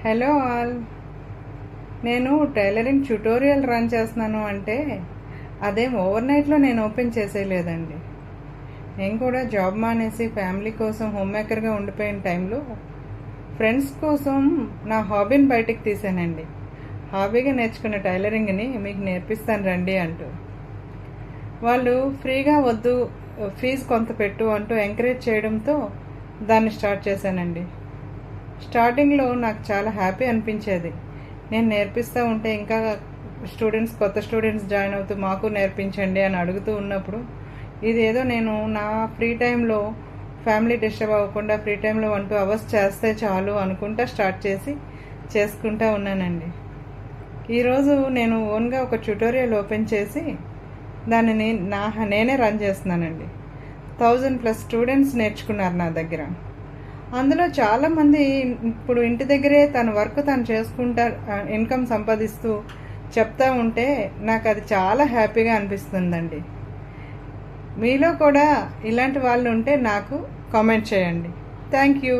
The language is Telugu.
Hello all. నేను టైలరింగ్ ట్యుటోరియల్ రన్ చేస్తున్నాను అంటే అదేం ఓవర్ నైట్లో నేను ఓపెన్ చేసేయలేదండి. నేను కూడా జాబ్ మానేసి ఫ్యామిలీ కోసం హోమ్ మేకర్గా ఉండిపోయిన టైంలో ఫ్రెండ్స్ కోసం నా హాబీని బయటికి తీసానండి. హాబీగా నేర్చుకున్న టైలరింగ్ని మీకు నేర్పిస్తాను రండి అంటూ. వాళ్ళు ఫ్రీగా వద్దు, ఫీజు కొంత పెట్టు అంటూ ఎంకరేజ్ చేయడంతో దాన్ని స్టార్ట్ చేశానండి. స్టార్టింగ్లో నాకు చాలా హ్యాపీ అనిపించేది. నేను నేర్పిస్తూ ఉంటే ఇంకా కొత్త స్టూడెంట్స్ జాయిన్ అవుతూ మాకు నేర్పించండి అని అడుగుతూ ఉన్నప్పుడు ఇదేదో నేను నా ఫ్రీ టైంలో ఫ్యామిలీ డిస్టర్బ్ అవ్వకుండా ఫ్రీ టైంలో 1-2 అవర్స్ చేస్తే చాలు అనుకుంటా స్టార్ట్ చేసుకుంటూ ఉన్నానండి. ఈరోజు నేను ఓన్గా ఒక ట్యుటోరియల్ ఓపెన్ చేసి దానిని నేనే రన్ చేస్తున్నానండి. 1000+ స్టూడెంట్స్ నేర్చుకున్నారు నా దగ్గర. అందులో చాలామంది ఇప్పుడు ఇంటి దగ్గరే తన వర్క్ తను చేసుకుంటా ఇన్కమ్ సంపాదిస్తూ చెప్తా ఉంటే నాకు అది చాలా హ్యాపీగా అనిపిస్తుందండి. మీలో కూడా ఇలాంటి వాళ్ళు ఉంటే నాకు కామెంట్ చేయండి. Thank you.